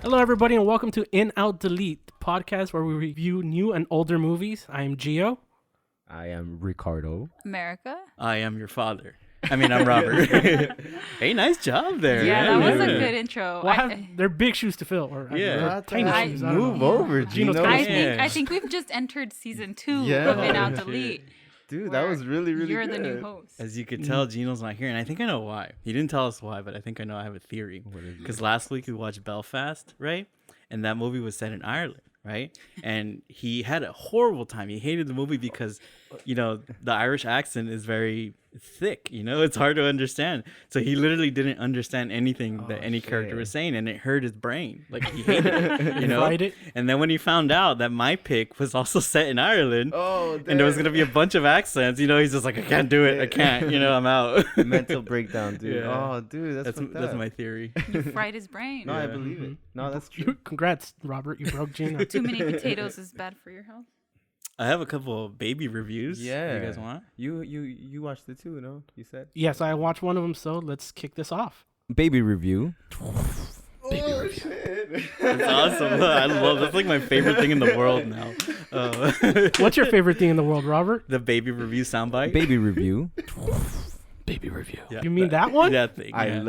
Hello, everybody, and welcome to In Out Delete, the podcast where we review new and older movies. I am Gio. I am Ricardo. America. I am your father. I'm Robert. Hey, nice job there. Yeah, that was a good intro. Well, they're big shoes to fill. Or, tiny shoes. I don't Move know. over, Gino. I think we've just entered season 2 of In Out Delete. Dude, that was really good. You're the new host. As you could tell, Gino's not here, and I think I know why. He didn't tell us why, but I think I know. I have a theory. Because last week we watched Belfast, right? And that movie was set in Ireland, right? And he had a horrible time. He hated the movie because, the Irish accent is very thick, it's hard to understand. So he literally didn't understand anything that any character was saying, and it hurt his brain. Like, he hated it, And then when he found out that my pick was also set in Ireland, and there was going to be a bunch of accents, he's just like, I can't do it. I can't, I'm out. Mental breakdown, dude. Yeah. Oh, dude, that's my theory. You fried his brain. No, I believe it. No, that's true. Congrats, Robert. You broke Gino. Too many potatoes is bad for your health. I have a couple of baby reviews. Yeah. You guys want? You watched it too, no? You said? Yes, I watched one of them, so let's kick this off. Baby review. Baby review. Shit. That's awesome. That's like my favorite thing in the world now. What's your favorite thing in the world, Robert? The baby review soundbite. Baby review. Baby review. Yeah, you mean that one? That thing. I yeah.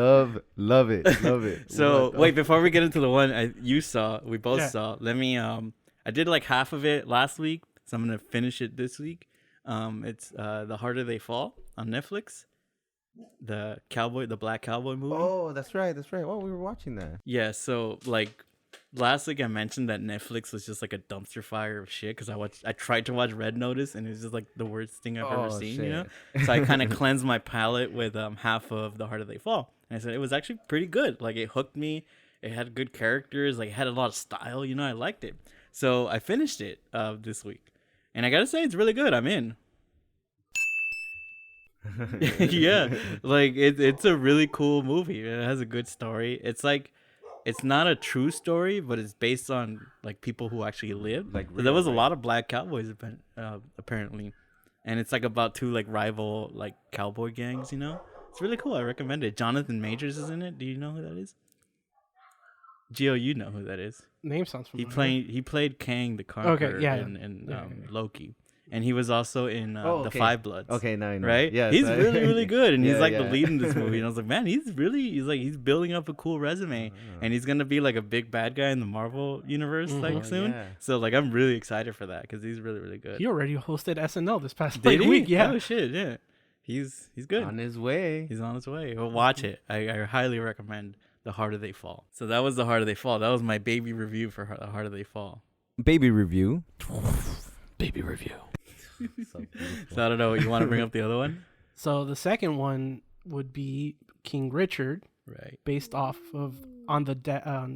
love it. So wait, before we get into the one we both saw. Let me. I did like half of it last week, so I'm gonna finish it this week. It's The Harder They Fall on Netflix. The Black Cowboy movie. Oh, that's right. Well, we were watching that. Yeah. So like last week I mentioned that Netflix was just like a dumpster fire of shit because I tried to watch Red Notice and it was just like the worst thing I've ever seen. Shit. So I kind of cleansed my palate with half of The Harder They Fall, and I said it was actually pretty good. Like, it hooked me. It had good characters. Like, it had a lot of style. I liked it. So I finished it this week, and I gotta say it's really good. I'm in. Yeah, like it's a really cool movie. It has a good story. It's like, it's not a true story, but it's based on like people who actually lived. Like, there was a lot of black cowboys apparently, and it's like about two like rival like cowboy gangs. It's really cool. I recommend it. Jonathan Majors is in it. Do you know who that is? Gio, you know who that is. Name sounds familiar. He played Kang the Conqueror in Loki. And he was also in The Five Bloods. Okay, now I know. Right? Yeah, he's really, really good. And he's like the lead in this movie. And I was like, man, he's building up a cool resume. And he's going to be like a big bad guy in the Marvel universe soon. Yeah. So like, I'm really excited for that because he's really, really good. He already hosted SNL this past week. Yeah. Oh, shit. Yeah. He's good. On his way. He's on his way. Well, watch it. I highly recommend The Harder They Fall. So that was The Harder They Fall. That was my baby review for The Harder They Fall. Baby review. Baby review. So I don't know. You want to bring up the other one? So the second one would be King Richard, right? Based off of on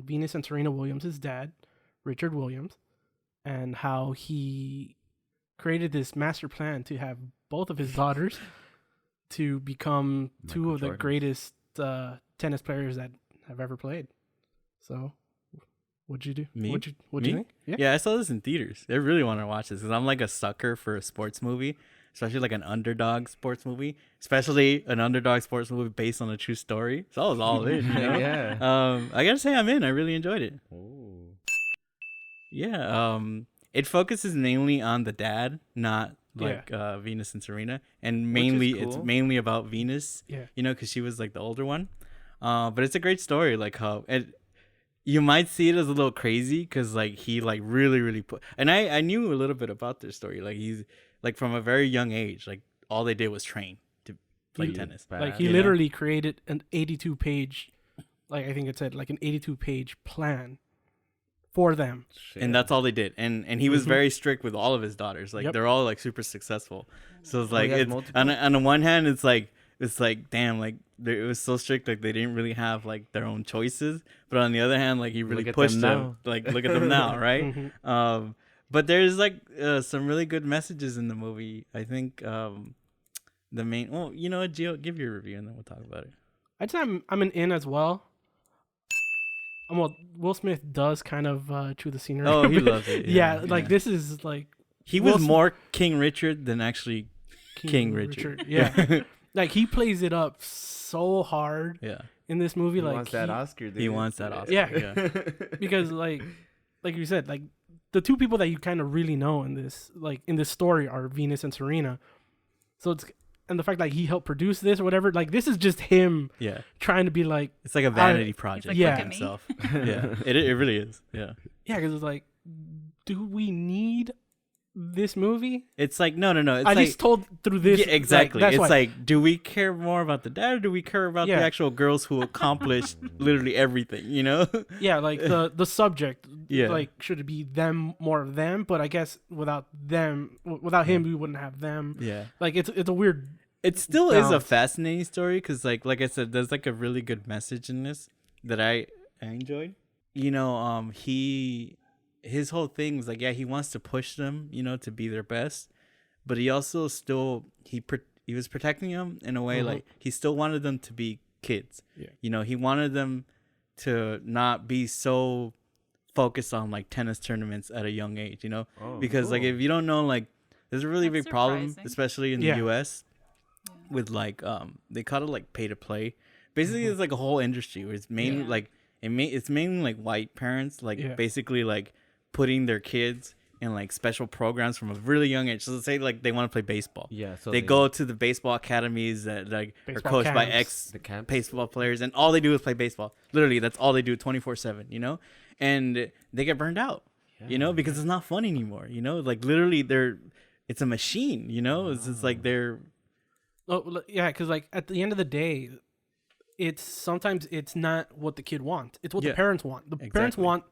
Venus and Serena Williams' dad, Richard Williams, and how he created this master plan to have both of his daughters to become two of the greatest tennis players that have ever played. So, what'd you do? Me? What'd you think? Yeah, I saw this in theaters. I really want to watch this because I'm like a sucker for a sports movie, especially like an underdog sports movie, especially an underdog sports movie based on a true story. So I was all in. Yeah. I gotta say I'm in. I really enjoyed it. Oh. Yeah. It focuses mainly on the dad, not like Venus and Serena, and mainly it's mainly about Venus. Yeah. Because she was like the older one. But it's a great story. Like how you might see it as a little crazy because like he like really, really and I knew a little bit about their story. Like he's like from a very young age, like all they did was train to play tennis. Like he literally created an 82-page, like I think it said like an 82-page plan for them. Shit. And that's all they did. And he was very strict with all of his daughters. Like they're all like super successful. So it's like on the one hand it's like damn, like it was so strict, like they didn't really have like their own choices, but on the other hand, like he really pushed them, like look at them now, right? But there's like some really good messages in the movie. I think the main Gio, give your review and then we'll talk about it. I'd say I'm an in as well. Well, Will Smith does kind of chew the scenery. Oh, he loves it. Like this is like he was more King Richard than actually King Richard. Yeah. Like he plays it up so hard in this movie. He like wants that Oscar. Dude. He wants that Oscar. Yeah. Because like you said, like the two people that you kind of really know in this story are Venus and Serena. So it's and the fact that he helped produce this or whatever, like this is just him trying to be like, it's like a vanity project like, for look at himself. Yeah, it really is. Yeah, because it's like, do we need this movie? it's like no. It's I like, just told through this. yeah, exactly. That's It's why. like, do we care more about the dad, or do we care about the Yeah. actual girls who accomplished literally everything? You know? Yeah, like the subject. Yeah. Like, should it be them, more of them? But I guess without them, without him, we wouldn't have them. Yeah. Like it's a weird. It still is a balance. fascinating story because, like I said, there's like a really good message in this that I enjoyed. You know, his whole thing was like, yeah, he wants to push them, you know, to be their best, but he also still he was protecting them in a way like he still wanted them to be kids. Yeah. You know, he wanted them to not be so focused on like tennis tournaments at a young age. You know, because like if you don't know, like there's a really That's big problem, surprising. especially in the U.S. with like they call it like pay to play. Basically, it's like a whole industry where it's mainly like it's mainly like white parents like basically like putting their kids in like special programs from a really young age. So let's say like they want to play baseball. Yeah, so they go to the baseball academies that like are Baseball coached by camps. The baseball players, and all they do is play baseball. Literally, that's all they do 24/7. You know, and they get burned out. You know, because it's not fun anymore. You know, like literally it's a machine. You know, it's just like they're. Oh yeah, because like at the end of the day, sometimes it's not what the kid wants. It's what the parents want. The parents want.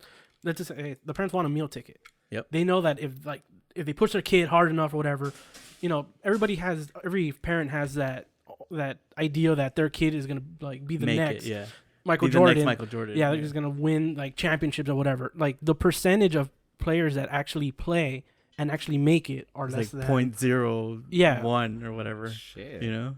Let's just say the parents want a meal ticket. Yep. They know that if they push their kid hard enough or whatever, you know, every parent has that idea that their kid is gonna like be the next Michael Jordan. Michael Jordan. Yeah, they're just gonna win like championships or whatever. Like the percentage of players that actually play and actually make it are It's less like than 0.01 or whatever. Shit. You know.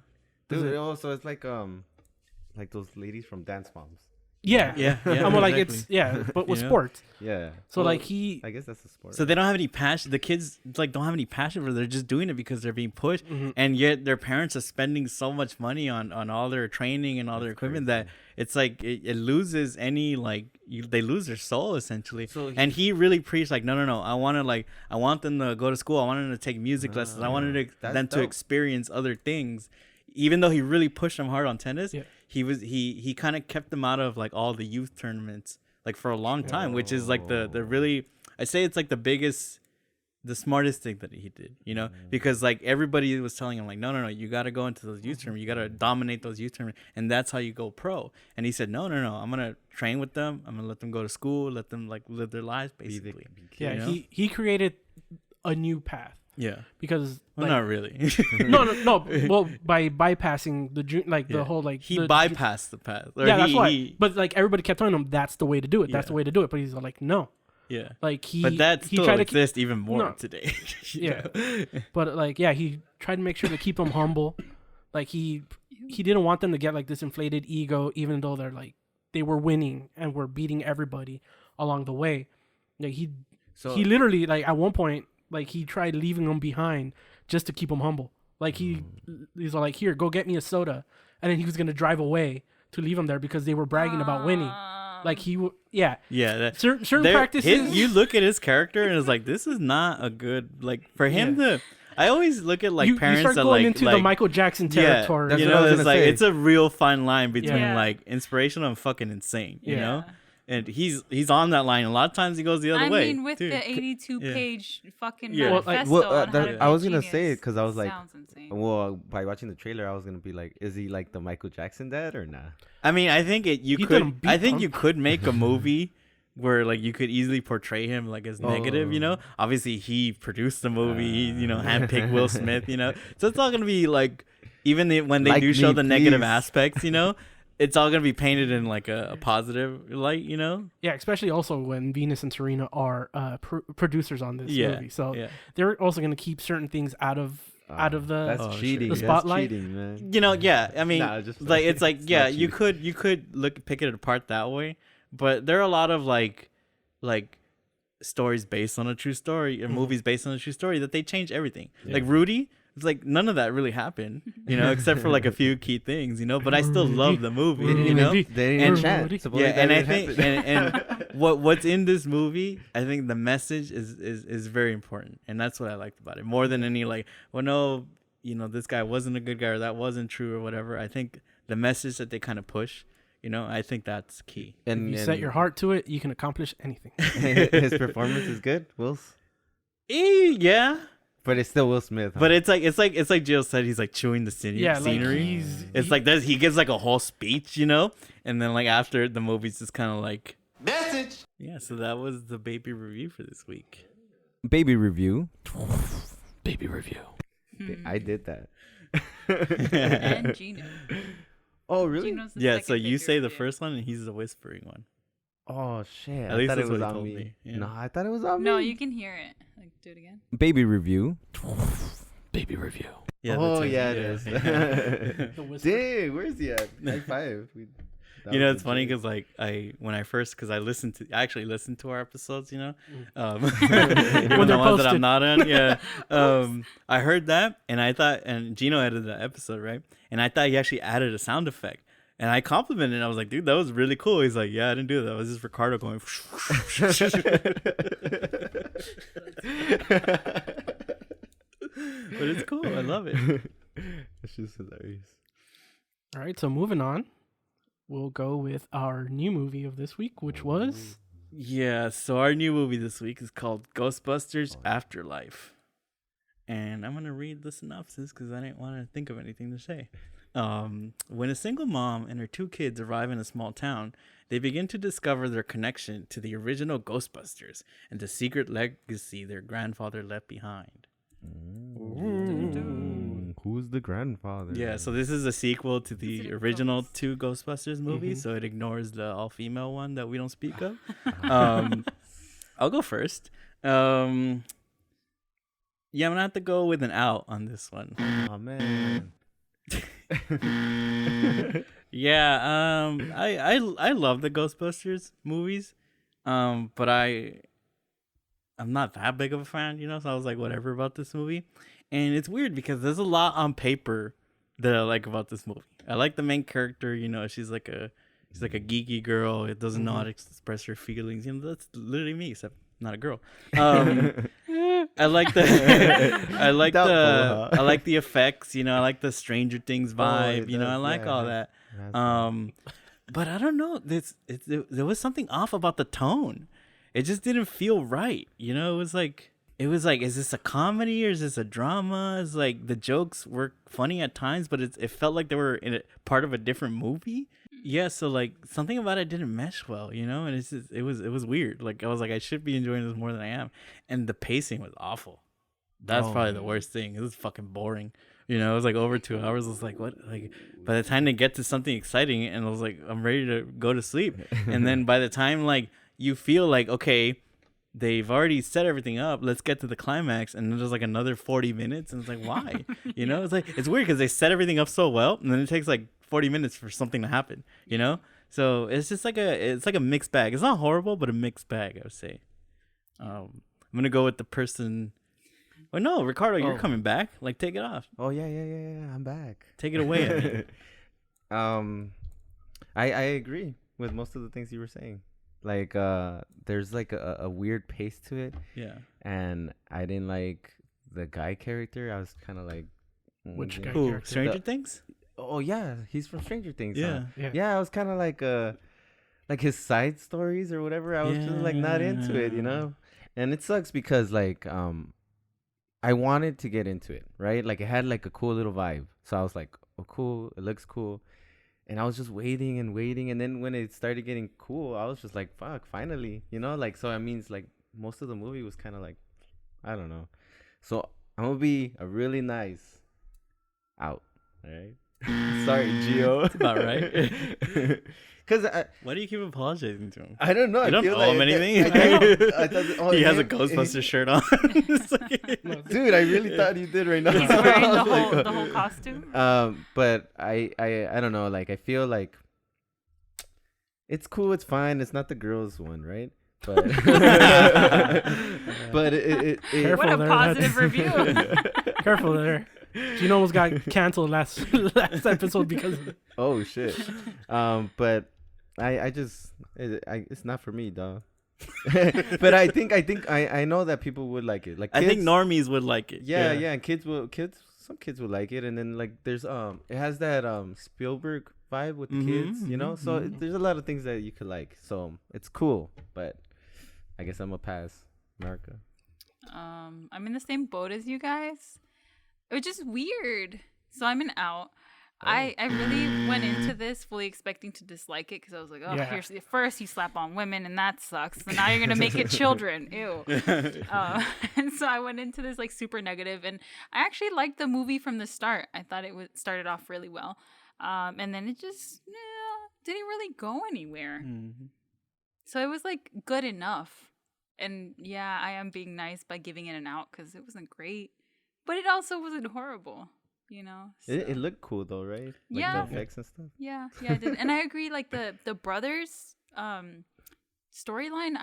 Dude, also it's like those ladies from Dance Moms. Yeah. Yeah. I'm like exactly. but with You know? sports. Yeah. So Well, like I guess that's a sport. So they don't have any passion. The kids like don't have any passion for it. They're just doing it because they're being pushed, and yet their parents are spending so much money on all their training and all their equipment that it's like it loses any like they lose their soul essentially. So and he really preached like no. I want them to go to school. I want them to take music lessons. I wanted them to experience other things. Even though he really pushed them hard on tennis, he kind of kept them out of like all the youth tournaments like for a long time, which is like the really I say it's like the smartest thing that he did, you know, because like everybody was telling him like no, you got to go into those youth tournaments, you got to dominate those youth tournaments, and that's how you go pro. And he said no, I'm gonna train with them, I'm gonna let them go to school, let them like live their lives basically. Yeah, you know? he created a new path. Yeah, because well, not really. no. Well, by bypassing the whole like he bypassed the path. Or yeah, that's why. But like everybody kept telling him that's the way to do it. That's Yeah. the way to do it. But he's like, no. Yeah, Like but that still tried to exists even more No. today. Yeah, but like he tried to make sure to keep them humble. Like he didn't want them to get like this inflated ego, even though they were winning and were beating everybody along the way. Like he literally like at one point. Like he tried leaving them behind just to keep them humble. Like he's like, here, go get me a soda, and then he was gonna drive away to leave them there because they were bragging about winning. Like Yeah, certain practices. You look at his character and it's like this is not a good like for him to. I always look at like you parents start that going like into like, the Michael Jackson territory. That's you what I know, was it's gonna like say. it's a real fine line between Yeah. like inspirational and fucking insane. You Yeah. know. And he's on that line. A lot of times he goes the other way. I mean, with too. the 82-page fucking Yeah. Well, manifesto well, on how to be I was a gonna genius say it because I was like, sounds insane. well, by watching the trailer, I was gonna be like, is he like the Michael Jackson dad or not? I mean, I think He didn't beat I think them. you could make a movie where like you could easily portray him like as negative. You know, obviously he produced the movie. He, handpicked Will Smith. You know, so it's all gonna be like even when they Like do show me, the negative please. aspects. You know. It's all gonna be painted in like a positive light, you know. Yeah, especially also when Venus and Serena are producers on this movie, so they're also gonna keep certain things out of the That's cheating. the spotlight. That's cheating, man. You know, yeah. I mean, Nah, just like it's like it's yeah, not you cheating. could pick it apart that way, but there are a lot of like stories based on a true story and movies based on a true story that they change everything. Yeah. Like Rudy It's like none of that really happened, except for like a few key things, but I still love the movie, They didn't even chat. Yeah, and I think and what's in this movie, I think the message is very important, and that's what I liked about it more than any like, well, no, this guy wasn't a good guy or that wasn't true or whatever. I think the message that they kind of push, I think that's key. And if you set your heart to it, you can accomplish anything. His performance is good, Will's. Yeah. But it's still Will Smith. Huh? But it's like Jill said, he's like chewing the scenery. Like he gives like a whole speech, and then like after the movie's just kind of like message. Yeah, so that was the baby review for this week. Baby review. Baby review. I did that. And Gino. Oh really? Yeah. So you say the first one, and he's the whispering one. Oh shit! At least I thought that's it was what he on told me. me. Yeah. No, I thought it was on me. No, you can hear it. Like, do it again. Baby review. Baby review. Yeah, oh yeah, it is. Dang, where's he at? High five. It's funny because like I actually listened to our episodes, even the ones that I'm not on. Yeah, I heard that and I thought, and Gino edited that episode, right? And I thought he actually added a sound effect. And I complimented it. I was like, dude, that was really cool. He's like, yeah, I didn't do that. It was just Ricardo going. But it's cool. I love it. It's just hilarious. All right, so moving on. We'll go with our new movie of this week, which was... Yeah, so our new movie this week is called Ghostbusters Afterlife. And I'm going to read the synopsis because I didn't want to think of anything to say. When a single mom and her 2 kids arrive in a small town, they begin to discover their connection to the original Ghostbusters and the secret legacy their grandfather left behind. Who's the grandfather? Yeah, so this is a sequel to the original 2 Ghostbusters movies, so it ignores the all-female one that we don't speak of. I'll go first. Yeah, I'm gonna have to go with an out on this one. Oh man. Yeah, I love the Ghostbusters movies, but I'm not that big of a fan, so I was like, whatever about this movie. And it's weird because there's a lot on paper that I like about this movie. I like the main character, she's like a geeky girl. It doesn't know how to express her feelings. That's literally me, except not a girl. I like the I like the effects, I like the Stranger Things vibe, I like all that. But I don't know, there was something off about the tone. It just didn't feel right, it was like, is this a comedy or is this a drama? It's like the jokes were funny at times, but it felt like they were in part of a different movie. Yeah, so like something about it didn't mesh well, and it was weird. Like I was like, I should be enjoying this more than I am, and the pacing was awful. That's probably the worst thing. It was fucking boring. It was like over 2 hours. I was like, what? Like by the time they get to something exciting, and I was like, I'm ready to go to sleep. And then by the time like you feel like, okay, they've already set everything up, let's get to the climax, and then there's like another 40 minutes, and it's like, why? It's like, it's weird because they set everything up so well, and then it takes like 40 minutes for something to happen, so it's just like a mixed bag. It's not horrible, but a mixed bag, I would say. I'm gonna go with the person. Oh no, Ricardo, you're coming back. Like, take it off. Oh yeah, I'm back. Take it away. I agree with most of the things you were saying. Like there's like a weird pace to it. Yeah. And I didn't like the guy character. I was kind of like, which guy who? character? Stranger Things? Oh yeah, he's from Stranger Things. Yeah. Huh? Yeah, I was kind of like his side stories or whatever. I was just like not into it, And it sucks because like I wanted to get into it, right? Like it had like a cool little vibe. So I was like, oh cool, it looks cool. And I was just waiting, and then when it started getting cool, I was just like, fuck, finally, like, so it means like most of the movie was kind of like, I don't know. So I'm gonna be a really nice out, all right? Sorry, Gio. That's about right. Because why do you keep apologizing to him? I don't know. You don't owe him anything. He has a Ghostbusters shirt on. Dude, I really thought he did right now. He's wearing the whole costume. But I don't know. Like I feel like it's cool. It's fine. It's not the girls one, right? But but what a positive review. Careful there. Gino almost got canceled last episode because of it. Oh shit. But I just it's not for me, dog. But I know that people would like it. Like I think normies would like it. Yeah, and some kids would like it, and then like there's it has that Spielberg vibe with the kids, you know. So there's a lot of things that you could like. So it's cool, but I guess I'm a pass, America. I'm in the same boat as you guys. It was just weird. So I'm an out. I really went into this fully expecting to dislike it because I was like, here's first you slap on women and that sucks. So now you're gonna make it children. Ew. And so I went into this like super negative, and I actually liked the movie from the start. I thought it started off really well, and then it just didn't really go anywhere. So it was like good enough. And yeah, I am being nice by giving it an out because it wasn't great, but it also wasn't horrible. You know, so. It looked cool though, right? Like yeah, the effects and stuff. Yeah, I did, and I agree. Like the brothers storyline,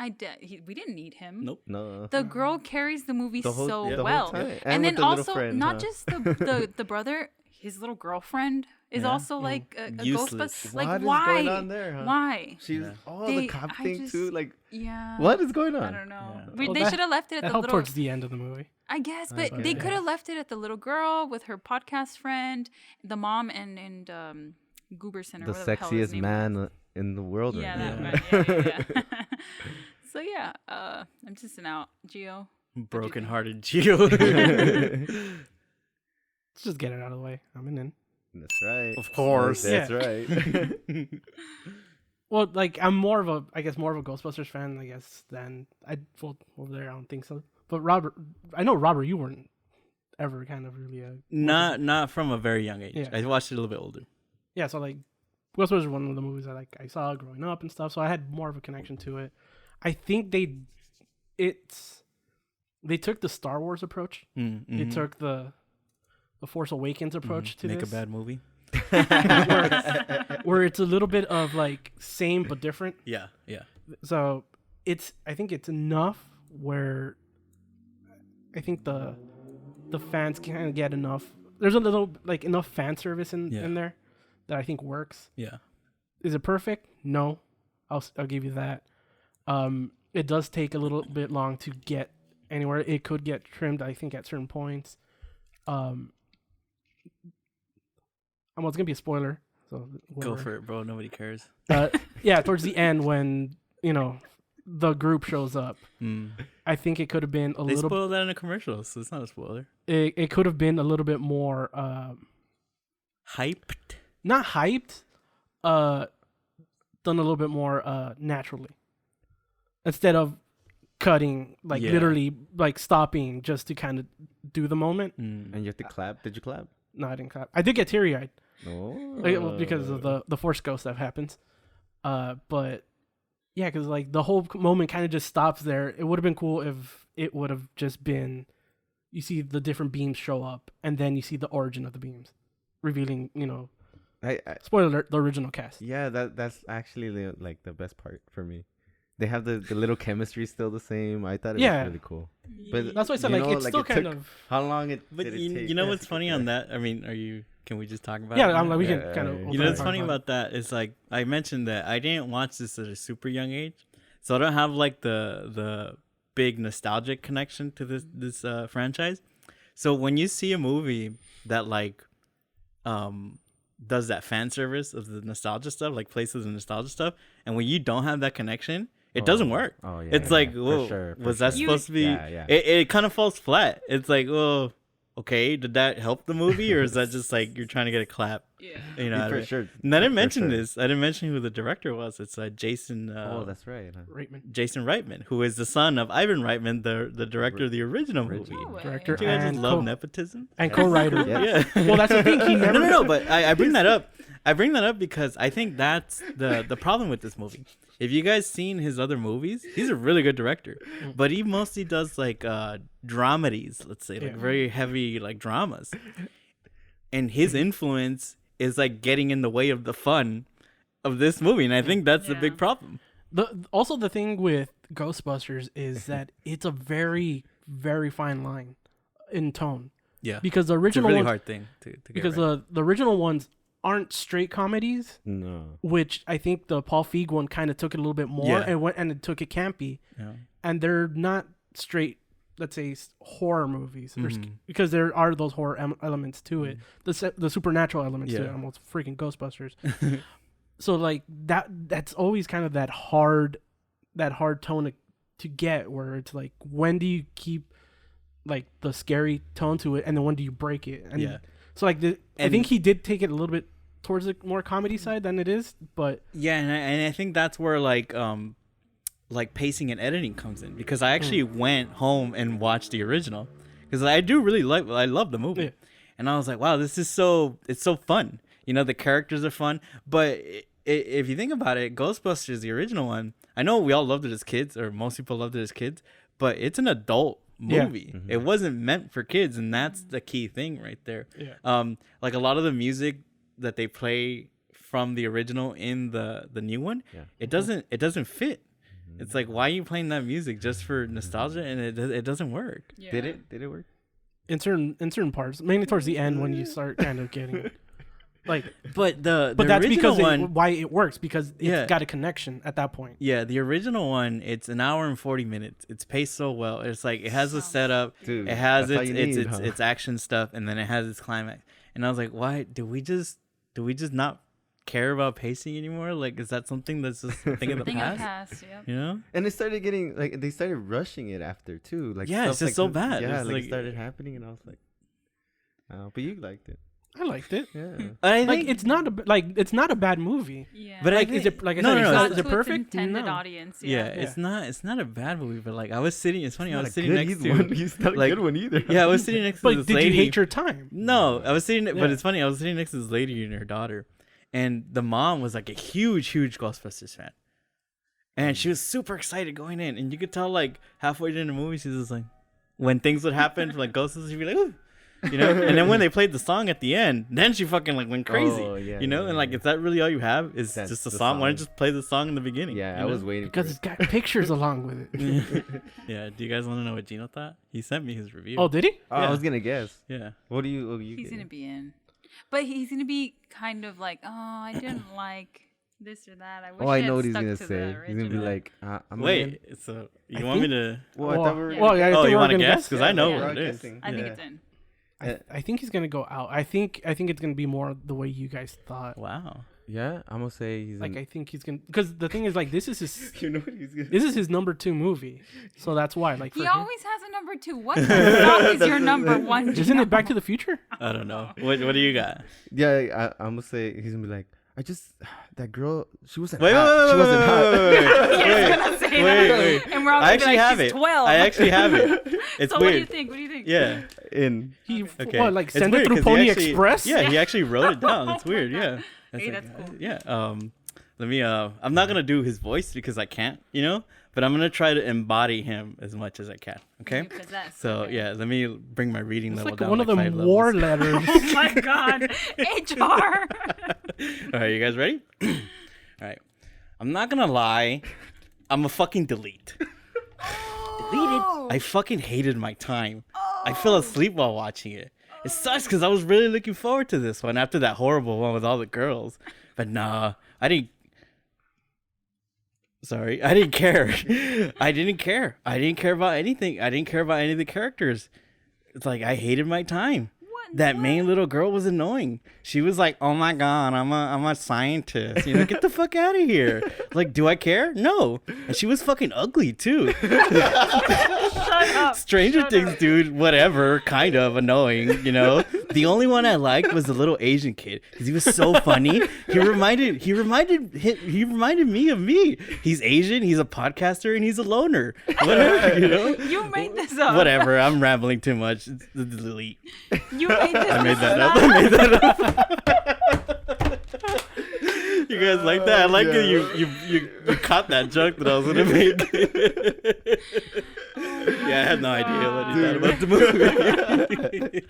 we didn't need him. Nope. No. The girl carries the movie so well, and then the also friend, not just the brother, his little girlfriend is also like a Ghostbuster. Like what why? Is going on there, huh? Why? She's the cop thing too. Like yeah, what is going on? I don't know. Yeah. They should have left it at that the helped little. Towards the end of the movie. I guess, but they could have left it at the little girl with her podcast friend, the mom, and Gooberson, or the sexiest man in the world right now. That man. Yeah. So yeah, I'm just an out. Gio, broken-hearted Gio. Let's just get it out of the way. I'm in. That's right. Of course. That's right. Well, like I'm more of a Ghostbusters fan, I guess, than over there. I don't think so. But Robert, you weren't ever kind of really a not from a very young age. Yeah. I watched it a little bit older. Yeah, so like Ghostbusters was one of the movies that I saw growing up and stuff, so I had more of a connection to it. I think they took the Star Wars approach. They took the Force Awakens approach to make this. a bad movie. where it's a little bit of like same but different. Yeah. So I think it's enough where I think the fans can get enough. There's a little like enough fan service in there that I think works. Yeah. Is it perfect? No. I'll give you that. It does take a little bit long to get anywhere. It could get trimmed, I think, at certain points. It's gonna be a spoiler, so whatever. Go for it, bro. Nobody cares. Yeah, towards the end when the group shows up, I think it could have been They spoiled that in a commercial, so it's not a spoiler. It could have been a little bit more hyped. Not hyped. Done a little bit more naturally, instead of cutting literally like stopping just to kind of do the moment. And you have to clap. Did you clap? No, I didn't clap. I did get teary-eyed. Oh. Because of the Force Ghost that happens. But yeah, because like the whole moment kind of just stops there. It would have been cool if it would have just been, you see the different beams show up, and then you see the origin of the beams, revealing, spoiler alert, the original cast. Yeah, that's actually the best part for me. They have the little chemistry still the same. I thought it was really cool. But that's why I said it's still kind of. How long it? But you know what's funny on that? I mean, can we just talk about? Yeah, it? we can kind of. You know what's funny about that is like I mentioned that I didn't watch this at a super young age, so I don't have like the big nostalgic connection to this franchise. So when you see a movie that does that fan service of the nostalgia stuff, like places the nostalgia stuff, and when you don't have that connection, it doesn't work. Oh yeah. It's like, whoa, was that supposed to be? Yeah. It kind of falls flat. It's like, well, okay, did that help the movie, or is that just like you're trying to get a clap? Yeah, for sure. And I didn't mention this. I didn't mention who the director was. It's Jason. Oh, that's right. Reitman. Jason Reitman, who is the son of Ivan Reitman, the director of the original movie. Director Do you guys and just love nepotism and co-writer. Yeah. Well, that's the thing. He never. No. But I bring that up. I bring that up because I think that's the problem with this movie. If you guys seen his other movies, he's a really good director, but he mostly does like dramedies, let's say, like very heavy like dramas. And his influence is like getting in the way of the fun of this movie, and I think that's the big problem. Also the thing with Ghostbusters is that it's a very, very fine line in tone. Yeah. Because the It's a original really ones, hard thing to get because right. the original ones aren't straight comedies, No. which I think the Paul Feig one kind of took it a little bit more Yeah. and it took it campy. Yeah. And they're not straight, let's say, horror movies Mhm. because there are those horror elements to it, the supernatural elements to it, Yeah. almost freaking Ghostbusters. So like that's always kind of that hard tone to get, where it's like, when do you keep like the scary tone to it, and then when do you break it? And Yeah. so like I think he did take it a little bit towards the more comedy side than it is, but Yeah, and I think that's where like pacing and editing comes in, because I actually went home and watched the original because I love the movie, and I was like, wow, it's so fun. You know, the characters are fun, but if you think about it, Ghostbusters, the original one, I know we all loved it as kids, or most people loved it as kids, but it's an adult movie. Mm-hmm. It wasn't meant for kids, and that's the key thing right there. Yeah. Like a lot of the music that they play from the original in the new one, it doesn't fit. It's like, why are you playing that music just for nostalgia? And it doesn't work. Yeah. Did it work? in certain parts, mainly towards the end when you start kind of getting like. But But the that's original because one, why it works, because it's Yeah. got a connection at that point. yeah, the original one, it's an hour and 40 minutes. It's paced so well. It's like it has a setup, Dude, it has that's all its you its need, its, huh? its action stuff, and then it has its climax. And I was like, why do we just not care about pacing anymore? Like, is that something that's just a thing of the Thing of the past? past, yep. You know? And it started getting like they started rushing it after too. Like Yeah, it's stuff just so bad. Yeah, It's like like- it started happening, and I was like, oh, but you liked it. I liked it. Yeah. I Like think it's not a bad movie. Yeah. But I Like, is think- it like I no, said? no, is no, it- Got is to it its perfect? intended No. audience. yeah, Yeah. it's not a bad movie, but like I was sitting. It's funny. I was Not a sitting good next one. to. He's not a like- good one either. Yeah, I was sitting next to But this did lady. you hate your time? No, I was sitting, but Yeah. it's funny. I was sitting next to this lady and her daughter, and the mom was like a huge Ghostbusters fan, and she was super excited going in, and you could tell like halfway into the movie, she's just like, when things would happen for like Ghostbusters, she'd be like, ooh. You know, and then when they played the song at the end, then she fucking like went crazy. Oh, yeah, you know, yeah, and like, yeah. is that really all you have? Is That's just the the song? Why don't you song. just play the song in the beginning? Yeah, you I know? was waiting Because for it's got pictures along with it. Yeah. Do you guys want to know what Gino thought? He sent me his review. Oh, did he? Oh, I Yeah. was gonna guess. Yeah. What do you? He's get? gonna be in, but he's gonna be kind of like, oh, I didn't like this or that. I wish. Oh, I had know what he's stuck gonna to say. the He's gonna be original." like, I'm Wait. So you want me to? Well, I thought we were. Yeah. Well, yeah. I Oh, think you we're want to gonna guess? Because I know Yeah. what it is. Guessing. I think Yeah. it's in. I think he's gonna go out. I think it's gonna be more the way you guys thought. Wow. Yeah, I'm gonna say he's Like in, I think he's gonna, because the thing is, like, this is his you know what he's gonna. this is his number 2 movie, so that's why. Like, for He him, always has a number 2. What the fuck is your number 1? isn't it Back to the Future? I don't know. What do you got? Yeah, I'm gonna say he's gonna be like, I just that girl. She wasn't Wait, hot. She wasn't hot. He's gonna say that. wait. And we're all I gonna be actually like, have she's it. 12. I actually have it. It's so weird. what do you think? What do you think? Yeah. In He Okay. what, like It's send weird it through 'cause he Pony actually- Express? Yeah, he actually wrote it down. It's Oh my weird. God. Yeah. Hey, that's cool. Yeah. Let me. I'm not gonna do his voice because I can't. You know. But I'm gonna try to embody him as much as I can. Okay. You possess. So Okay. yeah, let me bring my reading It's level like down. one of like them 5 war levels. letters. Oh my God. HR. All right, you guys ready? All right. I'm not gonna lie. I'm a fucking delete. Deleted. I fucking hated my time. I fell asleep while watching it. It sucks because I was really looking forward to this one after that horrible one with all the girls. But nah, I didn't. Sorry, I didn't care. I didn't care. I didn't care about anything. I didn't care about any of the characters. It's like I hated my time. That main little girl was annoying. She was like, "Oh my God, I'm a scientist." You know, get the fuck out of here. Like, do I care? No. And she was fucking ugly too. Shut up. Stranger Shut Things, up. dude, whatever, kind of annoying, you know. The only one I liked was the little Asian kid because he was so funny. He reminded me of me. He's Asian, he's a podcaster, and he's a loner. Whatever, you know. You made this up. Whatever, I'm rambling too much. It's the delete. You made this I made that up. up. I made that up. You guys like that? I like that you caught that joke that I was gonna make. Yeah, had no idea what he thought about the movie.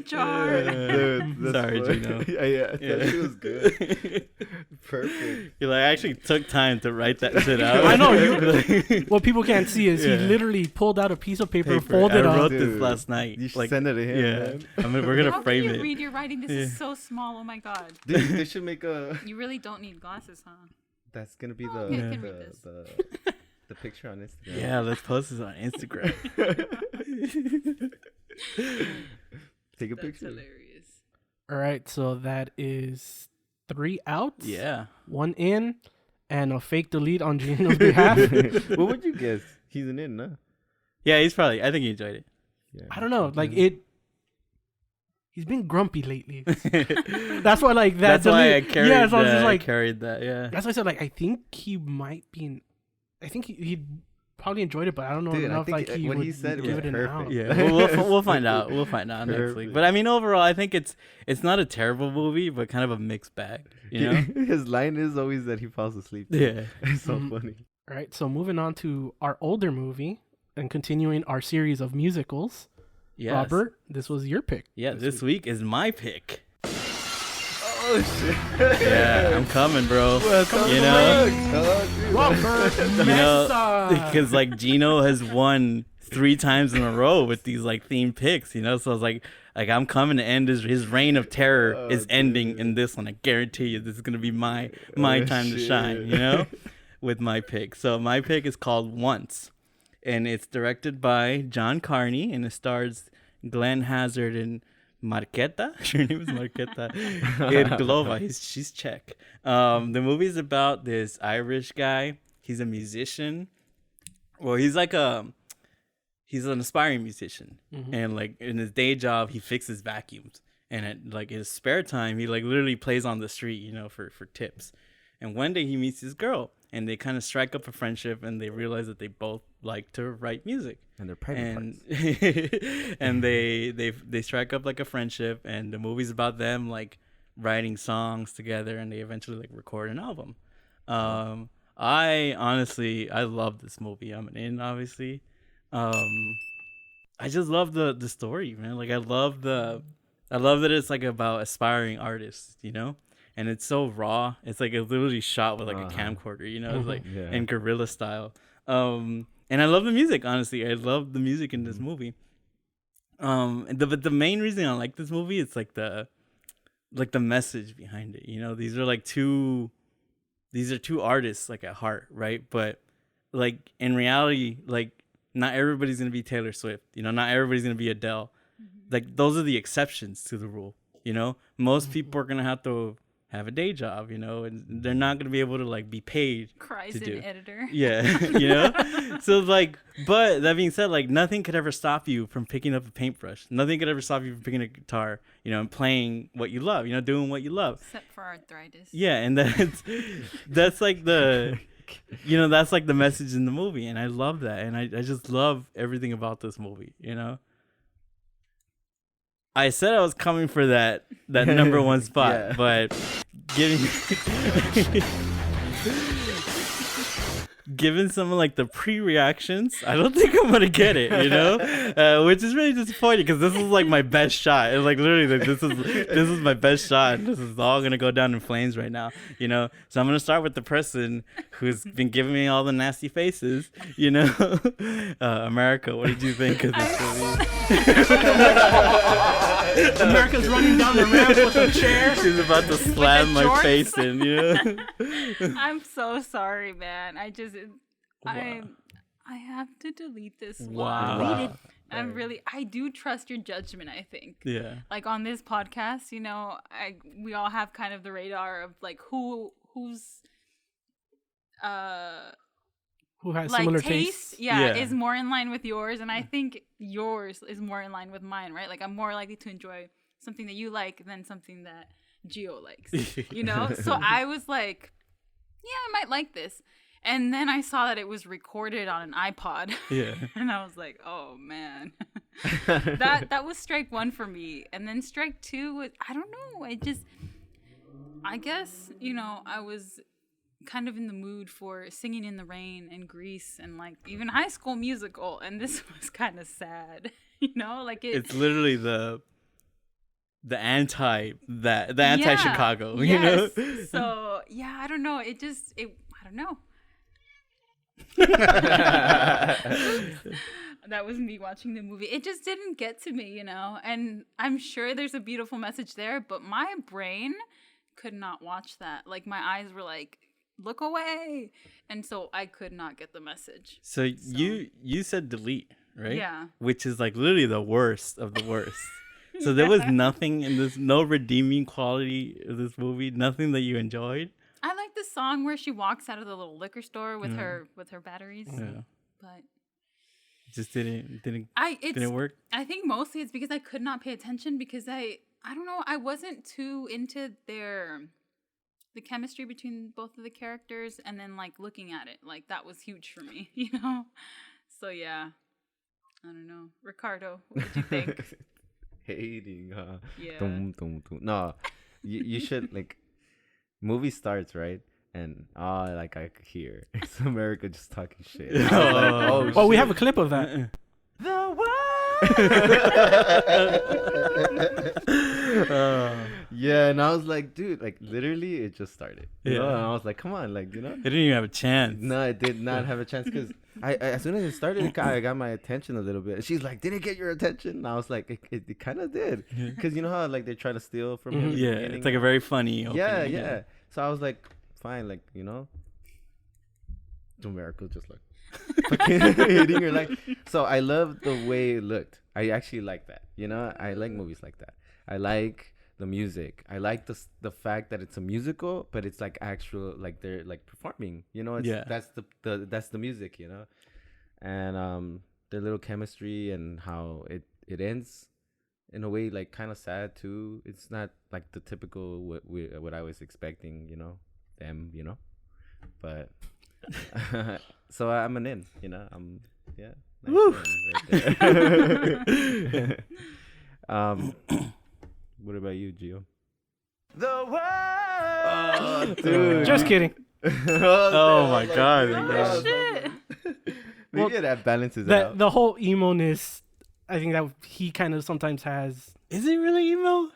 HR. Sorry, Gino. Yeah, that shit was good. Perfect. He like actually took time to write that shit out. I know you. What people can't see is he literally pulled out a piece of paper. Folded I up. wrote this last night. You should send it to him. Yeah, we're gonna How frame can you it. read your writing? This is so small. Oh my god. Dude, they should make a. You really don't need glasses, huh? That's gonna be Oh, okay, I can read this. the picture on Instagram. Yeah, let's post this on Instagram. Take a That's picture. hilarious. All right, so that is 3 outs. Yeah. 1 in, and a fake delete on Gino's behalf. What would you guess? He's an in, huh? Yeah, he's probably. I think he enjoyed it. Yeah. I don't know. Like it. He's been grumpy lately. That's why, like that. That's why I carried. Yeah, so I was just like, carried that. Yeah. that's why I said like I think he might be. I think he probably enjoyed it, but I don't know Dude, I enough. think Like he what would he said give was it an perfect. out. Yeah, we'll find out. We'll find out next week. Perfect. But I mean, overall, I think it's not a terrible movie, but kind of a mixed bag. You know? His line is always that he falls asleep. Yeah. It's so Mhm. funny. All right, so moving on to our older movie and continuing our series of musicals. Yes. Robert, this was your pick. Yeah, this week is my pick. Oh shit! Yeah, I'm coming, bro. Welcome You to know? Rick. Robert You know, because like Gino has won 3 times in a row with these like themed picks, you know. So I was like I'm coming to end his reign of terror is ending in this one. I guarantee you, this is gonna be my time to shine, you know, with my pick. So my pick is called Once, and it's directed by John Carney, and it stars Glenn Hazard and Marqueta. Her name is Marqueta. Irglova. She's Czech. The movie is about this Irish guy. He's a musician. Well, he's an aspiring musician, and like in his day job, he fixes vacuums, and at like in his spare time, he like literally plays on the street, you know, for tips. And one day he meets this girl, and they kind of strike up a friendship, and they realize that they both like to write music. And they're private parts. And they strike up like a friendship, and the movie's about them like writing songs together, and they eventually like record an album. I love this movie. I'm an in, obviously. I just love the story, man. Like I love that it's like about aspiring artists, you know. And it's so raw. It's like it's literally shot with like a camcorder, you know, it's like in guerrilla style. And I love the music, honestly. I love the music in this movie. But the main reason I like this movie is like the message behind it. You know, these are two artists like at heart, right? But like in reality, like not everybody's gonna be Taylor Swift. You know, not everybody's gonna be Adele. Like those are the exceptions to the rule. You know, most people are gonna have to have a day job, you know, and they're not gonna be able to like be paid Cries to do. an editor. Yeah, you know. So like, but that being said, like nothing could ever stop you from picking up a paintbrush. Nothing could ever stop you from picking a guitar, you know, and playing what you love. You know, doing what you love. Except for arthritis. Yeah, and that's like the, you know, that's like the message in the movie, and I love that, and I just love everything about this movie. You know. I said I was coming for that number one spot, but given some of like the pre-reactions, I don't think I'm gonna get it, you know, which is really disappointing because this is like my best shot. It's like literally like, this is my best shot, and this is all gonna go down in flames right now, you know. So I'm gonna start with the person who's been giving me all the nasty faces, you know. America, what did you think of this movie? America's running down the ramp with a chair. She's about to slam my jorts? face in, you know. I'm so sorry, man. I have to delete this one. Wow. I do trust your judgment, I think. Yeah. Like on this podcast, you know, we all have kind of the radar of like who's Who has like similar taste, tastes? is more in line with yours, and I think yours is more in line with mine, right? Like I'm more likely to enjoy something that you like than something that Gio likes, you know? So I was like, yeah, I might like this. And then I saw that it was recorded on an iPod. Yeah. And I was like, oh man. that was strike one for me. And then strike two was, I don't know. I guess, you know, I was kind of in the mood for Singing in the Rain and Grease and like even High School Musical, and this was kind of sad. Like it's literally the anti Chicago. Yes. So yeah, I don't know. I don't know. That was me watching the movie. It just didn't get to me, and I'm sure there's a beautiful message there, but my brain could not watch that. Like my eyes were like, look away, and so I could not get the message. So you said delete, right? Yeah. Which is like literally the worst of the worst. So there was nothing in this, no redeeming quality of this movie, nothing that you enjoyed. I like the song where she walks out of the little liquor store with her batteries, but it just didn't work. I think mostly it's because I could not pay attention because I don't know, I wasn't too into the chemistry between both of the characters, and then like looking at it, like that was huge for me, So yeah, I don't know. Ricardo, what did you think? Hating, huh? Yeah. No, you should like. Movie starts, right? And I could hear it's America just talking shit. I was like, shit. We have a clip of that. The what? Yeah, and I was like, dude, like literally, it just started. You know? And I was like, come on, like, It didn't even have a chance. No, it did not have a chance because I as soon as it started, it got my attention a little bit. She's like, did it get your attention? And I was like, it kind of did, because you know how like they try to steal from him. Yeah, it's like a very funny opening. Yeah. So I was like, fine, like, the miracle just like fucking hitting her like. So I love the way it looked. I actually like that. I like movies like that. I like the music. I like the fact that it's a musical, but it's like actual, like they're like performing. That's the music. And their little chemistry and how it ends in a way like kind of sad too. It's not like the typical what I was expecting. Them. But so I'm an in. I'm yeah. Woo! Right there. What about you, Gio? The world, dude. Just kidding. Oh my god! Oh shit! Maybe that balances out. The whole emo-ness, I think that he kind of sometimes has. Is it really emo?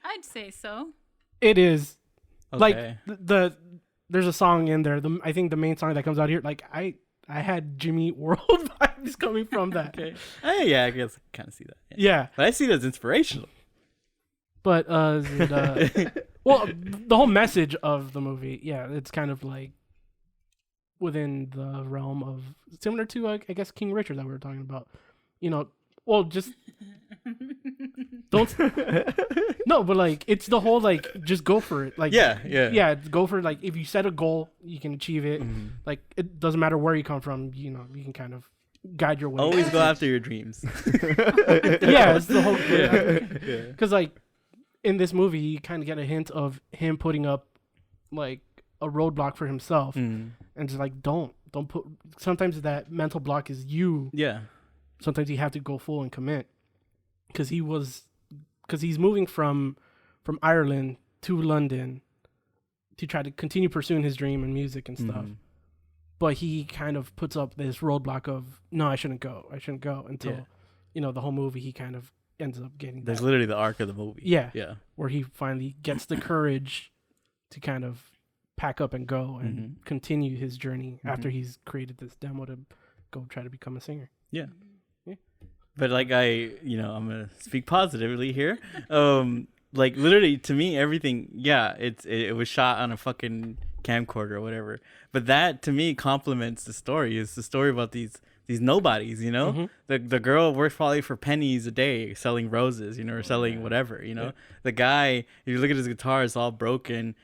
I'd say so. It is. Okay. Like there's a song in there. I think the main song that comes out here. Like I had Jimmy Eat World vibes coming from that. Okay. Yeah, I guess I kind of see that. Yeah. But I see it as inspirational. But well, the whole message of the movie, it's kind of like within the realm of similar to I guess King Richard that we were talking about. Well, just don't. No, but like it's the whole like just go for it. Like yeah, go for it. Like if you set a goal, you can achieve it. Mm-hmm. Like it doesn't matter where you come from. You can kind of guide your way. Always go after your dreams. Yeah, it's the whole. Because like in this movie, you kind of get a hint of him putting up like a roadblock for himself, and just like don't put. Sometimes that mental block is you. Yeah. Sometimes you have to go full and commit, because he's moving from Ireland to London to try to continue pursuing his dream and music and stuff. But he kind of puts up this roadblock of, no, I shouldn't go until, the whole movie he kind of ends up getting. That's literally the arc of the movie. Yeah. Where he finally gets the courage to kind of pack up and go and continue his journey after he's created this demo to go try to become a singer. Yeah. But like I'm gonna speak positively here. Like literally to me, everything. Yeah, it was shot on a fucking camcorder or whatever. But that to me complements the story. It's the story about these nobodies. The girl works probably for pennies a day selling roses. Or selling whatever. The guy. If you look at his guitar, it's all broken.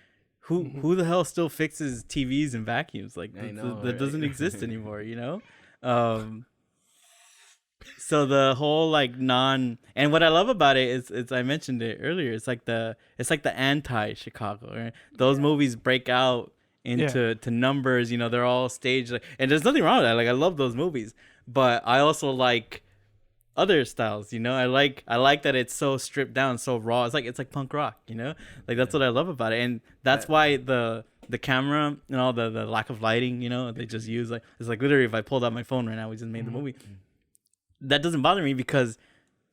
Who the hell still fixes TVs and vacuums? Like that doesn't exist anymore. So the whole like and what I love about it is I mentioned it earlier. It's like the anti-Chicago. Right? Those movies break out into numbers. They're all staged. And there's nothing wrong with that. Like I love those movies, but I also like other styles. I like that it's so stripped down, so raw. It's like punk rock. Like that's what I love about it, and that's why the the camera and all the lack of lighting, you know, they just use like, it's like literally if I pulled out my phone right now, we just made the movie. That doesn't bother me because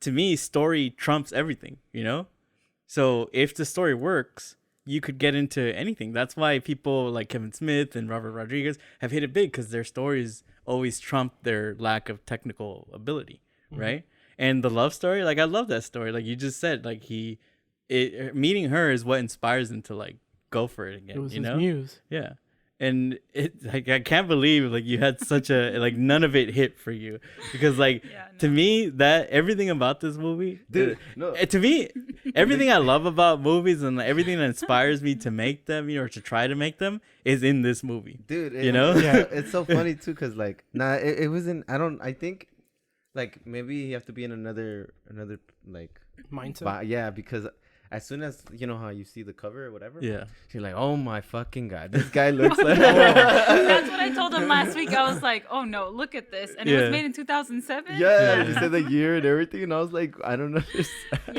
to me, story trumps everything, you know? So if the story works, you could get into anything. That's why people like Kevin Smith and Robert Rodriguez have hit it big, because their stories always trump their lack of technical ability, right? And the love story, like I love that story. Like you just said, like meeting her is what inspires him to like go for it again. It was you his know? muse. Yeah. And it like I can't believe like you had such a like none of it hit for you, because like to me that everything about this movie, dude, to me everything I love about movies and like, everything that inspires me to make them, you know, or to try to make them is in this movie, dude. You know, it's so funny too, cause like it wasn't. I think like maybe you have to be in another like mindset. Yeah, because as soon as you know how you see the cover or whatever, yeah, you're like, oh my fucking god, this guy looks like. That's what I told him last week. I was like, oh no, look at this, and it was made in 2007. Yeah, you said the year and everything, and I was like, I don't know.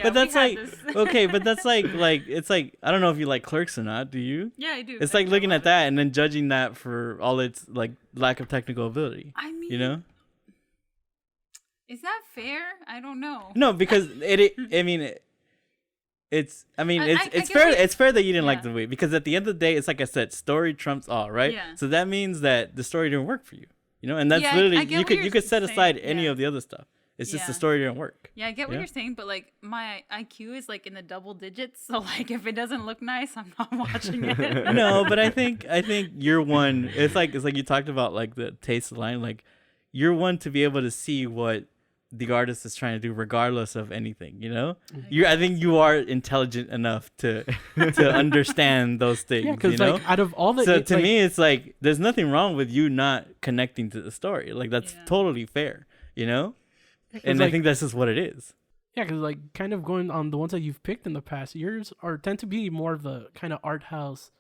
But that's like okay, but that's like it's like I don't know if you like Clerks or not. Do you? Yeah, I do. It's like looking at that and then judging that for all its like lack of technical ability. I mean, you know. Is that fair? I don't know. No, because it's fair. It's fair that you didn't like the movie, because at the end of the day, it's like I said, story trumps all, right? Yeah. So that means that the story didn't work for you, you know, and that's literally you could set aside any of the other stuff. It's just the story didn't work. Yeah, I get what you're saying, but like my IQ is like in the double digits, so like if it doesn't look nice, I'm not watching it. No, but I think you're one. It's like you talked about like the taste line. Like you're one to be able to see what the artist is trying to do regardless of anything, you know. I think you are intelligent enough to understand those things. Yeah, because like out of all the, so to me it's like there's nothing wrong with you not connecting to the story. Like that's totally fair, you know. And like, I think that's just what it is. Yeah, because like kind of going on the ones that you've picked in the past, yours tend to be more of the kind of art house,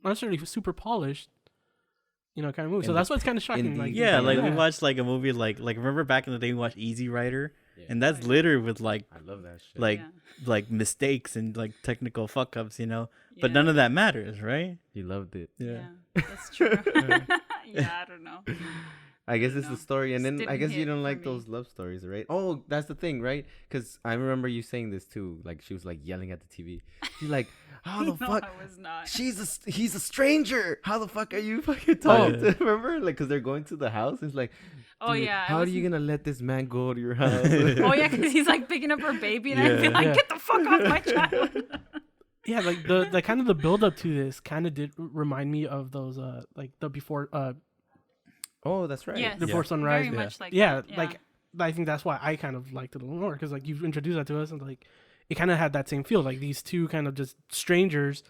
not necessarily super polished, you know, kind of movie. So that's what's kind of shocking. Like, we watched like a movie like remember back in the day we watched Easy Rider, and that's littered with like I love that shit. Like mistakes and like technical fuck ups, you know. But none of that matters, right? You loved it. Yeah, that's true. I don't know. I guess it's the story, and then I guess you don't like those love stories, right? Oh, that's the thing, right? Because I remember you saying this too. Like she was like yelling at the TV. She's like, "How the fuck? I was not. He's a stranger. How the fuck are you fucking talking to?" Remember, like, because they're going to the house. It's like, oh yeah. How are you gonna let this man go to your house? Oh yeah, because he's like picking up her baby, and I'd be like, "Get the fuck off my child." Yeah, like the kind of the build up to this kind of did remind me of those like the before. Oh, that's right. Yes. Before Sunrise. Very much like that. Yeah. Like I think that's why I kind of liked it a little more, because like you've introduced that to us, and like it kind of had that same feel. Like these two kind of just strangers,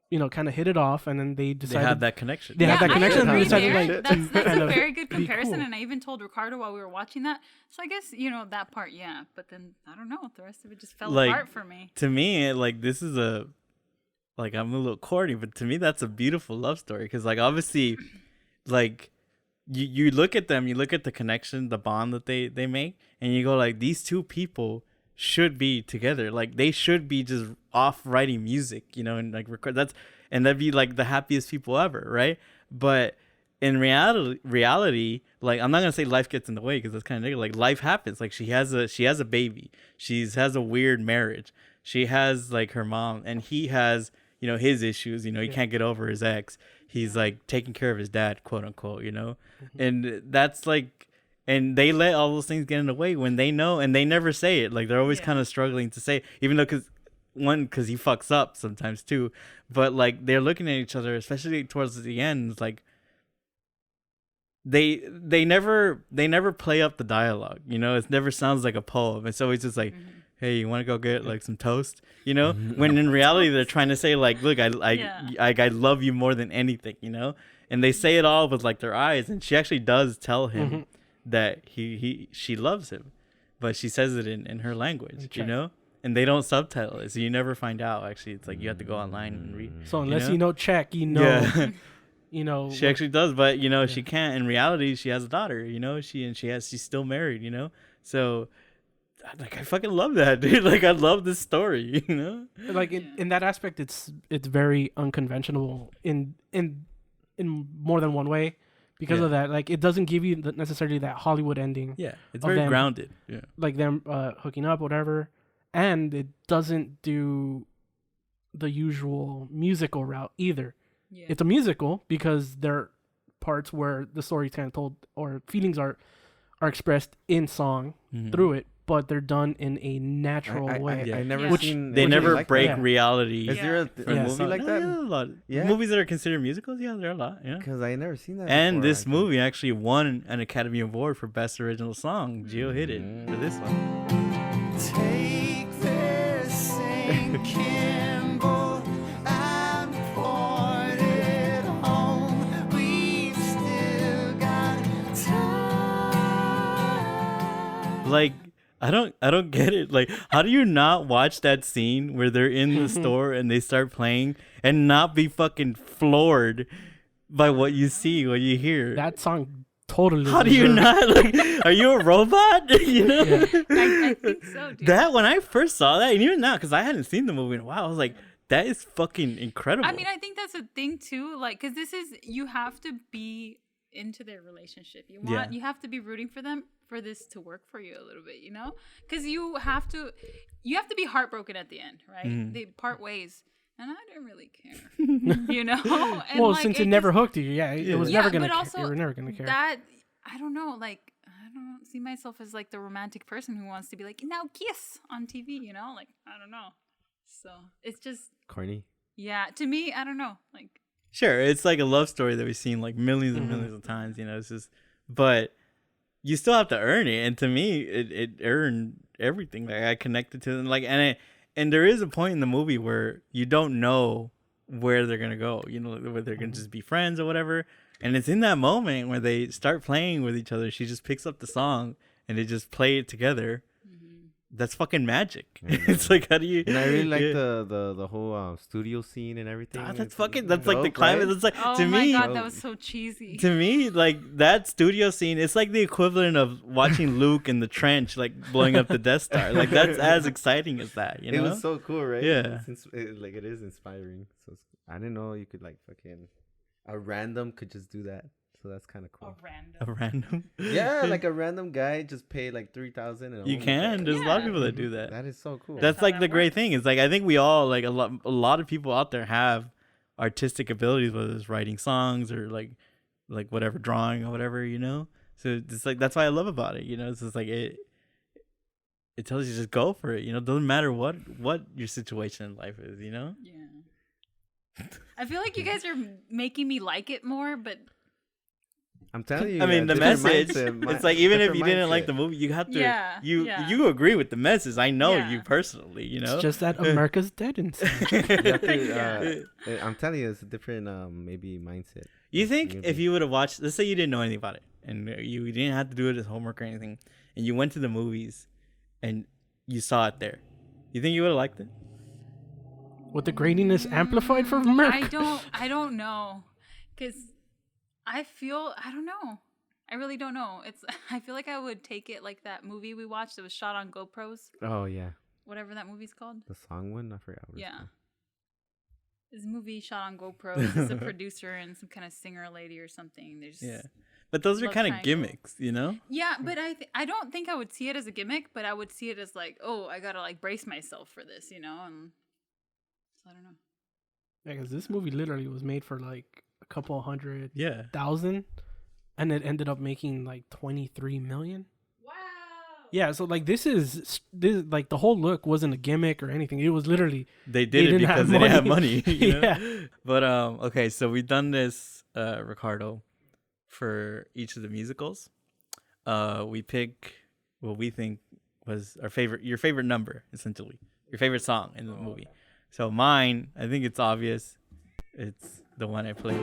you know, kind of hit it off, and then they decided they have that connection. They have that connection. I agree Decided, there. like, that's a very good comparison, cool. and I even told Ricardo while we were watching that. So I guess that part, yeah. But then I don't know. The rest of it just fell apart for me. To me, like this is I'm a little corny, but to me that's a beautiful love story, because like obviously, like. You look at them, you look at the connection, the bond that they make, and you go like, these two people should be together. Like they should be just off writing music, you know, and like record that'd be like the happiest people ever, right? But in reality, like I'm not gonna say life gets in the way, because that's kind of negative. Like life happens. Like she has a baby. She has a weird marriage. She has like her mom, and he has his issues. He can't get over his ex. He's like taking care of his dad, quote unquote, and that's like, and they let all those things get in the way when they know, and they never say it. Like they're always kind of struggling to say, even though because he fucks up sometimes too, but like they're looking at each other, especially towards the end. It's like they never play up the dialogue. It never sounds like a poem. It's always just like. Hey, you want to go get like some toast? When in reality they're trying to say like, look, I love you more than anything, and they say it all with like their eyes, and she actually does tell him that she loves him, but she says it in her language, and they don't subtitle it, so you never find out. Actually, it's like you have to go online and read. So unless Czech, she actually does, but she can't. In reality, she has a daughter, she's still married, so. like I fucking love that, dude. Like I love this story, you know. Like in that aspect, it's very unconventional in more than one way because of that. Like it doesn't give you necessarily that Hollywood ending. Yeah, it's very grounded. Yeah, like them hooking up, whatever, and it doesn't do the usual musical route either. Yeah. It's a musical because there are parts where the story's kind of told or feelings are expressed in song through it, but they're done in a natural way. I never seen. They never like break that. reality. Is there a movie like that? Yeah, a lot. Yeah. Movies that are considered musicals, yeah, there are a lot. Yeah, because I never seen that. And before, this movie actually won an Academy Award for Best Original Song. Gio hit it for this one. Take this St. Kimball and pour it home. We've still got time. Like, I don't get it. Like, how do you not watch that scene where they're in the store and they start playing and not be fucking floored by what you see, what you hear? That song totally. How do you not? Like, are you a robot? You know? Yeah. I think so, dude. That when I first saw that, and even now, because I hadn't seen the movie in a while, I was like, that is fucking incredible. I mean, I think that's a thing too. Like, because you have to be into their relationship. You have to be rooting for them for this to work for you a little bit, you know? Because you have to be heartbroken at the end, right? They part ways. And I didn't really care, you know? And well, since it never hooked you, it was never going to care. You were never going to care. That, I don't know, like, I don't see myself as, like, the romantic person who wants to be like, now kiss on TV, you know? Like, I don't know. So, it's just... corny. Yeah, to me, I don't know. Like... Sure, it's like a love story that we've seen, like, millions and millions of times, you know? It's just... But you still have to earn it. And to me, it earned everything. Like, I connected to them. Like, and there is a point in the movie where you don't know where they're going to go, you know, whether they're going to just be friends or whatever. And it's in that moment where they start playing with each other. She just picks up the song and they just play it together. That's fucking magic. It's like, how do you... And I really like the whole studio scene and everything. That's like the climate. Right? It's like, oh to my me... God, that was so cheesy. To me, like, that studio scene, it's like the equivalent of watching Luke in the trench, like, blowing up the Death Star. Like, that's as exciting as that, you know? It was so cool, right? Yeah. It is inspiring. So I didn't know you could, like, fucking... A random could just do that. So that's kind of cool. A random? Yeah, like a random guy just paid like $3,000. You can. There's a lot of people that do that. That is so cool. That's like the great thing. It's like, I think we all, like, a lot of people out there have artistic abilities, whether it's writing songs or like whatever, drawing or whatever, you know? So it's like, that's what I love about it, you know? It's just like, it tells you just go for it, you know? Doesn't matter what your situation in life is, you know? Yeah. I feel like you guys are making me like it more, but... I'm telling you. I mean, the message. It's like, even if you didn't like the movie, you have to. You agree with the message. I know you personally. You know, it's just that America's dead inside. I'm telling you, it's a different maybe mindset. You think if you would have watched, let's say you didn't know anything about it, and you didn't have to do it as homework or anything, and you went to the movies, and you saw it there, you think you would have liked it? With the graininess amplified for America? I don't know, because. I don't know. I really don't know. I feel like I would take it like that movie we watched that was shot on GoPros. Oh, yeah. Whatever that movie's called. The song one? I forgot what it's called. This movie shot on GoPros. It's a producer and some kind of singer lady or something. There's but those are kind of gimmicks, you know? Yeah, but I don't think I would see it as a gimmick, but I would see it as like, oh, I gotta like brace myself for this, you know? And so I don't know. Yeah, because this movie literally was made for like a couple hundred thousand, and it ended up making like 23 million. Wow. Yeah, so like this like the whole look wasn't a gimmick or anything. It was literally they did it because they didn't have money. You know? But okay, so we've done this, Ricardo, for each of the musicals. We pick what we think was your favorite number, essentially your favorite song in the movie. So mine, I think it's obvious. It's the one I played.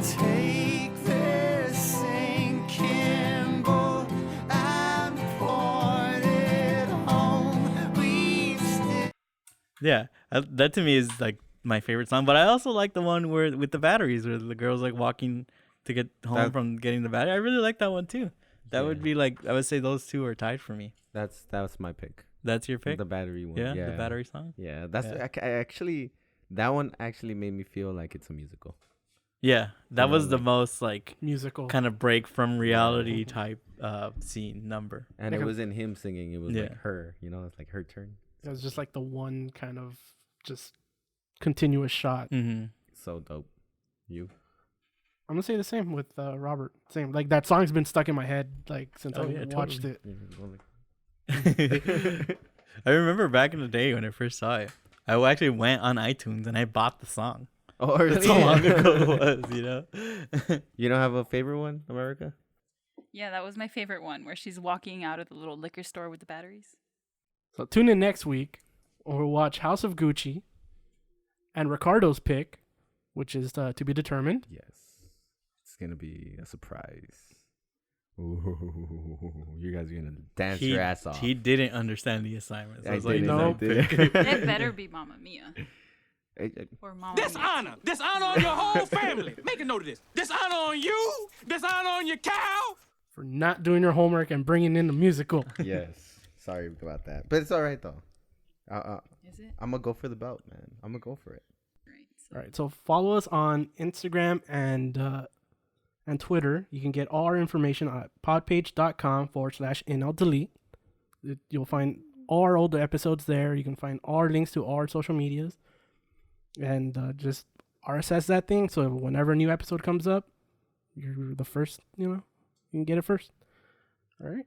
Take this St. Kimball and pour it home. Yeah, that to me is like my favorite song. But I also like the one with the batteries, where the girl's like walking to get home from getting the battery. I really like that one too. That would be like, I would say those two are tied for me. That's my pick. That's your pick? The battery one. Yeah, the battery song? Yeah, that's I actually, that one actually made me feel like it's a musical. Yeah, that was the like, most like musical kind of break from reality type scene number. And it wasn't him singing, it was like her, it's like her turn. It was just like the one kind of just continuous shot. Mm-hmm. So dope. You? I'm gonna say the same with Robert. Same, like that song's been stuck in my head like since I watched it. I remember back in the day when I first saw it, I actually went on iTunes and I bought the song. Oh, really? That's how long ago it was, You don't have a favorite one, America? Yeah, that was my favorite one, where she's walking out of the little liquor store with the batteries. So tune in next week, where we'll watch House of Gucci, and Ricardo's pick, which is to be determined. Yes, it's gonna be a surprise. Ooh, you guys are gonna dance your ass off. He didn't understand the assignment. So I was like, no. It better be Mamma Mia. Or Mamma Mia. Dishonor on your whole family. Make a note of this. Dishonor on you. Dishonor on your cow. For not doing your homework and bringing in the musical. Yes. Sorry about that. But it's all right, though. Is it? I'm going to go for the belt, man. I'm going to go for it. All right. So follow us on Instagram and Twitter. You can get all our information at podpage.com/NLDelete. You'll find all our older episodes there. You can find all our links to all our social medias. And just RSS that thing, so whenever a new episode comes up, you're the first, you can get it first. All right.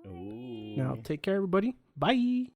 Ooh. Now take care, everybody. Bye.